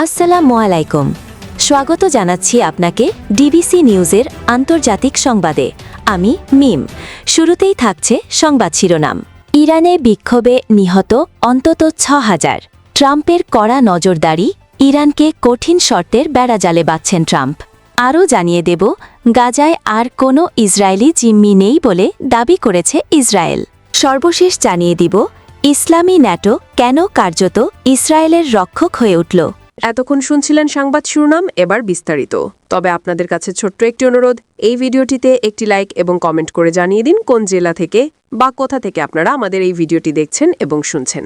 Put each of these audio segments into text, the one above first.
আসসালামু আলাইকুম। স্বাগত জানাচ্ছি আপনাকে ডিবিসি নিউজের আন্তর্জাতিক সংবাদে। আমি মিম। শুরুতেই থাকছে সংবাদ শিরোনাম। ইরানে বিক্ষোভে নিহত অন্তত ৬,০০০। ট্রাম্পের কড়া নজরদারি, ইরানকে কঠিন শর্তের বেড়াজালে বাঁধছেন ট্রাম্প। আরও জানিয়ে দেব, গাজায় আর কোনো ইসরায়েলি জিম্মি নেই বলে দাবি করেছে ইসরায়েল। সর্বশেষ জানিয়ে দিব, ইসলামী ন্যাটো কেন কার্যত ইসরায়েলের রক্ষক হয়ে উঠল। এতক্ষণ শুনছিলেন সংবাদ শিরোনাম, এবার বিস্তারিত। তবে আপনাদের কাছে ছোট্ট একটি অনুরোধ, এই ভিডিওটিতে একটি লাইক এবং কমেন্ট করে জানিয়ে দিন কোন জেলা থেকে বা কোথা থেকে আপনারা আমাদের এই ভিডিওটি দেখছেন এবং শুনছেন।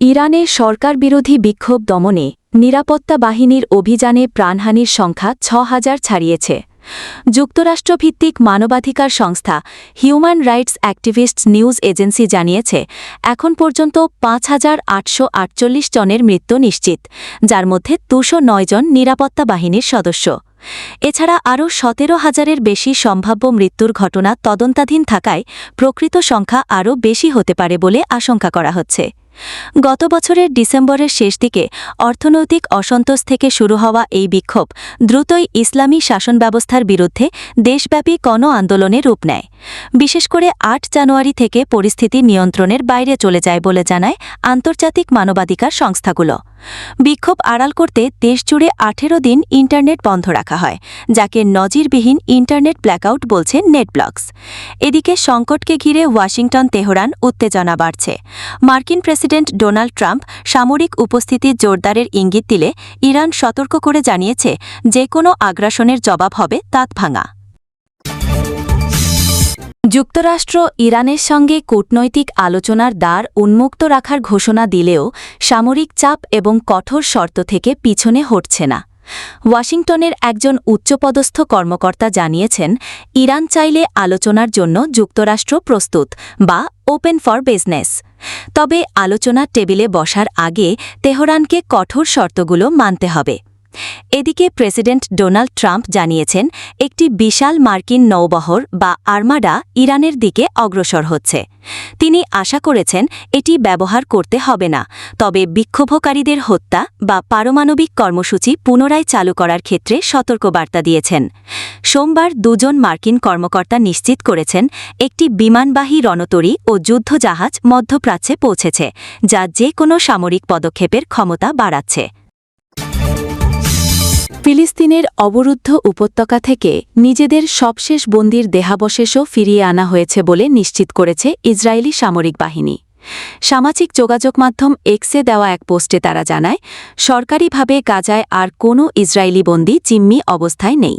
ইরানে সরকার বিরোধী বিক্ষোভ দমনে নিরাপত্তা বাহিনীর অভিযানে প্রাণহানির সংখ্যা ৬,০০০ ছাড়িয়েছে। যুক্তরাষ্ট্রভিত্তিক মানবাধিকার সংস্থা human rights activists news agency জানিয়েছে, এখন পর্যন্ত ৫,৮৪৮ জনের মৃত্যু নিশ্চিত, যার মধ্যে ২০৯ জন নিরাপত্তা বাহিনীর সদস্য। এছাড়া আরও ১৭,০০০-এর বেশি সম্ভাব্য মৃত্যুর ঘটনা তদন্তাধীন থাকায় প্রকৃত সংখ্যা আরও বেশি হতে পারে বলে আশঙ্কা করা হচ্ছে। গত বছরের ডিসেম্বরের শেষ দিকে অর্থনৈতিক অসন্তোষ থেকে শুরু হওয়া এই বিক্ষোভ দ্রুতই ইসলামী শাসন ব্যবস্থার বিরুদ্ধে দেশব্যাপী গণ আন্দোলনে রূপ নেয়। বিশেষ করে ৮ জানুয়ারি থেকে পরিস্থিতি নিয়ন্ত্রণের বাইরে চলে যায় বলে জানায় আন্তর্জাতিক মানবাধিকার সংস্থাগুলো। বিক্ষোভ আড়াল করতে দেশজুড়ে ১৮ দিন ইন্টারনেট বন্ধ রাখা হয়, যাকে নজিরবিহীন ইন্টারনেট ব্ল্যাকআউট বলছে নেটব্লকস। এদিকে সংকটকে ঘিরে ওয়াশিংটন তেহরান উত্তেজনা বাড়ছে। মার্কিন প্রেসিডেন্ট ডোনাল্ড ট্রাম্প সামরিক উপস্থিতি জোরদারের ইঙ্গিত দিলে ইরান সতর্ক করে জানিয়েছে, যে কোনো আগ্রাসনের জবাব হবে দাঁত ভাঙা। যুক্তরাষ্ট্র ইরানের সঙ্গে কূটনৈতিক আলোচনার দ্বার উন্মুক্ত রাখার ঘোষণা দিলেও সামরিক চাপ এবং কঠোর শর্ত থেকে পিছনে হটছে না। ওয়াশিংটনের একজন উচ্চপদস্থ কর্মকর্তা জানিয়েছেন, ইরান চাইলে আলোচনার জন্য যুক্তরাষ্ট্র প্রস্তুত, বা ওপেন ফর বিজনেস। তবে আলোচনার টেবিলে বসার আগে তেহরানকে কঠোর শর্তগুলো মানতে হবে। এদিকে প্রেসিডেন্ট ডোনাল্ড ট্রাম্প জানিয়েছেন, একটি বিশাল মার্কিন নৌবহর বা আর্মাডা ইরানের দিকে অগ্রসর হচ্ছে। তিনি আশা করেছেন এটি ব্যবহার করতে হবে না, তবে বিক্ষোভকারীদের হত্যা বা পারমাণবিক কর্মসূচি পুনরায় চালু করার ক্ষেত্রে সতর্কবার্তা দিয়েছেন। সোমবার ২ জন মার্কিন কর্মকর্তা নিশ্চিত করেছেন, একটি বিমানবাহী রণতরী ও যুদ্ধজাহাজ মধ্যপ্রাচ্যে পৌঁছেছে, যা যে কোনো সামরিক পদক্ষেপের ক্ষমতা বাড়াচ্ছে। ফিলিস্তিনের অবরুদ্ধ উপত্যকা থেকে নিজেদের সবশেষ বন্দির দেহাবশেষও ফিরিয়ে আনা হয়েছে বলে নিশ্চিত করেছে ইসরায়েলি সামরিক বাহিনী। সামাজিক যোগাযোগ মাধ্যম এক্সে দেওয়া এক পোস্টে তারা জানায়, সরকারিভাবে গাজায় আর কোনো ইসরায়েলি বন্দী জিম্মি অবস্থায় নেই।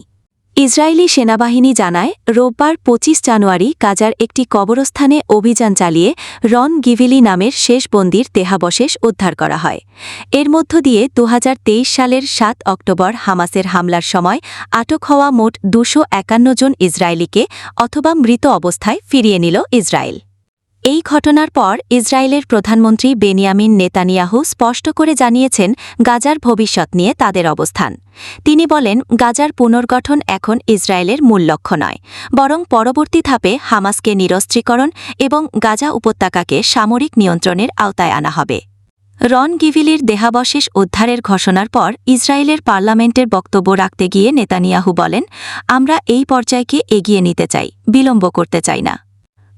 ইসরায়েলি সেনাবাহিনী জানায়, রোববার ২৫ জানুয়ারি গাজার একটি কবরস্থানে অভিযান চালিয়ে রন গিভিলি নামের শেষ বন্দির দেহাবশেষ উদ্ধার করা হয়। এর মধ্য দিয়ে ২০২৩ সালের ৭ অক্টোবর হামাসের হামলার সময় আটক হওয়া মোট ২৫১ জন ইসরায়েলিকে অথবা মৃত অবস্থায় ফিরিয়ে নিল ইসরায়েল। এই ঘটনার পর ইসরায়েলের প্রধানমন্ত্রী বেনিয়ামিন নেতানিয়াহু স্পষ্ট করে জানিয়েছেন গাজার ভবিষ্যৎ নিয়ে তাদের অবস্থান। তিনি বলেন, গাজার পুনর্গঠন এখন ইসরায়েলের মূল লক্ষ্য নয়, বরং পরবর্তী ধাপে হামাসকে নিরস্ত্রীকরণ এবং গাজা উপত্যকাকে সামরিক নিয়ন্ত্রণের আওতায় আনা হবে। রন গিভিলির দেহাবশেষ উদ্ধারের ঘোষণার পর ইসরায়েলের পার্লামেন্টের বক্তব্য রাখতে গিয়ে নেতানিয়াহু বলেন, আমরা এই পর্যায়কে এগিয়ে নিতে চাই, বিলম্ব করতে চাই না।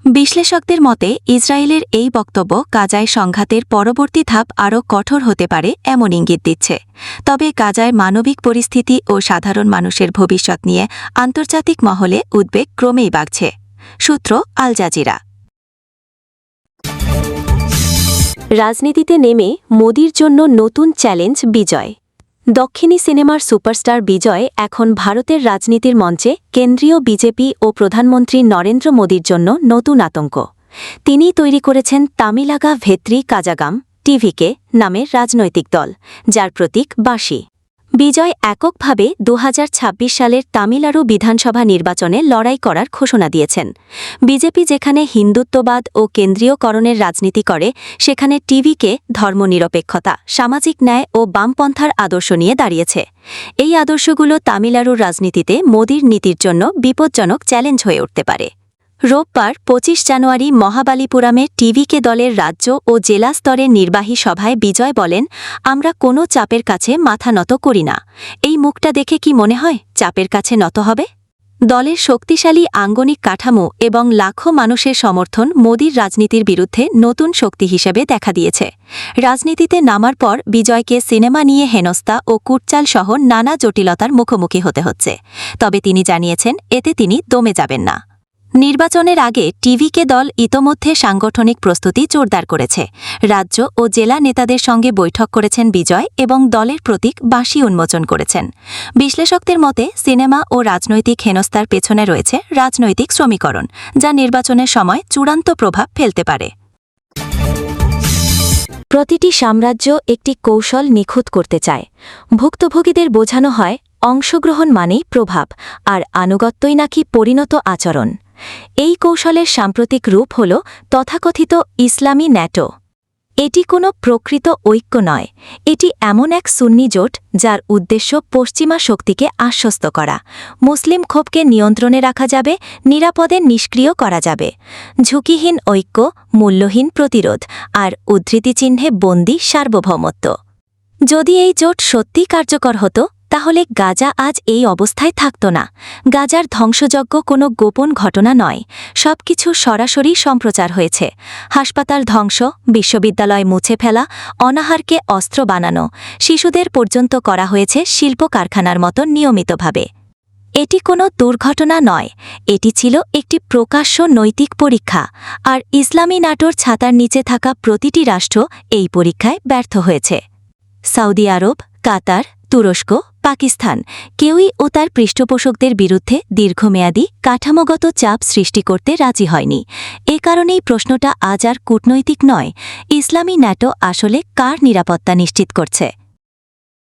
বিশ্লেষকদের মতে ইসরায়েলের এই বক্তব্য গাজায় সংঘাতের পরবর্তী ধাপ আরও কঠোর হতে পারে এমন ইঙ্গিত দিচ্ছে। তবে গাজায় মানবিক পরিস্থিতি ও সাধারণ মানুষের ভবিষ্যৎ নিয়ে আন্তর্জাতিক মহলে উদ্বেগ ক্রমেই বাড়ছে। সূত্র আল জাজিরা। রাজনীতিতে নেমে মোদির জন্য নতুন চ্যালেঞ্জ বিজয়। দক্ষিণী সিনেমার সুপারস্টার বিজয় এখন ভারতের রাজনীতির মঞ্চে কেন্দ্রীয় বিজেপি ও প্রধানমন্ত্রী নরেন্দ্র মোদির জন্য নতুন আতঙ্ক। তিনিই তৈরি করেছেন তামিলাগা ভেত্রি কাজাগাম টিভিকে নামের রাজনৈতিক দল, যার প্রতীক বাঁশি। বিজয় এককভাবে ২০২৬ সালের তামিলনাড়ু বিধানসভা নির্বাচনে লড়াই করার ঘোষণা দিয়েছেন। বিজেপি যেখানে হিন্দুত্ববাদ ও কেন্দ্রীয়করণের রাজনীতি করে, সেখানে টিভিকে ধর্মনিরপেক্ষতা, সামাজিক ন্যায় ও বামপন্থার আদর্শ নিয়ে দাঁড়িয়েছে। এই আদর্শগুলো তামিলনাড়ুর রাজনীতিতে মোদির নীতির জন্য বিপজ্জনক চ্যালেঞ্জ হয়ে উঠতে পারে। রোববার ২৫ জানুয়ারি মহাবালিপুরামে টিভিকে দলের রাজ্য ও জেলা স্তরের নির্বাহী সভায় বিজয় বলেন, আমরা কোনো চাপের কাছে মাথা নত করি না। এই মুখটা দেখে কি মনে হয় চাপের কাছে নত হবে? দলের শক্তিশালী আঙ্গনিক কাঠামো এবং লাখো মানুষের সমর্থন মোদির রাজনীতির বিরুদ্ধে নতুন শক্তি হিসেবে দেখা দিয়েছে। রাজনীতিতে নামার পর বিজয়কে সিনেমা নিয়ে হেনস্থা ও কুটচাল সহ নানা জটিলতার মুখোমুখি হতে হচ্ছে। তবে তিনি জানিয়েছেন, এতে তিনি দমে যাবেন না। নির্বাচনের আগে টিভিকে দল ইতোমধ্যে সাংগঠনিক প্রস্তুতি জোরদার করেছে। রাজ্য ও জেলা নেতাদের সঙ্গে বৈঠক করেছেন বিজয় এবং দলের প্রতীক বাঁশি উন্মোচন করেছেন। বিশ্লেষকদের মতে সিনেমা ও রাজনৈতিক হেনস্থার পেছনে রয়েছে রাজনৈতিক শ্রমীকরণ, যা নির্বাচনের সময় চূড়ান্ত প্রভাব ফেলতে পারে। প্রতিটি সাম্রাজ্য একটি কৌশল নিখুঁত করতে চায়। ভুক্তভোগীদের বোঝানো হয় অংশগ্রহণ মানেই প্রভাব, আর আনুগত্যই নাকি পরিণত আচরণ। এই কৌশলের সাম্প্রতিক রূপ হল তথাকথিত ইসলামী ন্যাটো। এটি কোনো প্রকৃত ঐক্য নয়, এটি এমন এক সুন্নি জোট যার উদ্দেশ্য পশ্চিমা শক্তিকে আশ্বস্ত করা। মুসলিম ক্ষোভকে নিয়ন্ত্রণে রাখা যাবে, নিরাপদে নিষ্ক্রিয় করা যাবে। ঝুঁকিহীন ঐক্য, মূল্যহীন প্রতিরোধ, আর উদ্ধৃতিচিহ্নে বন্দী সার্বভৌমত্ব। যদি এই জোট সত্যি কার্যকর হতো, তাহলে গাজা আজ এই অবস্থায় থাকত না। গাজার ধ্বংসযজ্ঞ কোনো গোপন ঘটনা নয়, সবকিছু সরাসরি সম্প্রচার হয়েছে। হাসপাতাল ধ্বংস, বিশ্ববিদ্যালয় মুছে ফেলা, অনাহারকে অস্ত্র বানানো, শিশুদের পর্যন্ত করা হয়েছে শিল্প কারখানার মতো নিয়মিতভাবে। এটি কোনো দুর্ঘটনা নয়, এটি ছিল একটি প্রকাশ্য নৈতিক পরীক্ষা, আর ইসলামী নাটোর ছাতার নিচে থাকা প্রতিটি রাষ্ট্র এই পরীক্ষায় ব্যর্থ হয়েছে। সৌদি আরব, কাতার, তুরস্ক, পাকিস্তান কেউই ও তার পৃষ্ঠপোষকদের বিরুদ্ধে দীর্ঘমেয়াদী কাঠামোগত চাপ সৃষ্টি করতে রাজি হয়নি। এ কারণেই প্রশ্নটা আজ আর কূটনৈতিক নয়, ইসলামী ন্যাটো আসলে কার নিরাপত্তা নিশ্চিত করছে।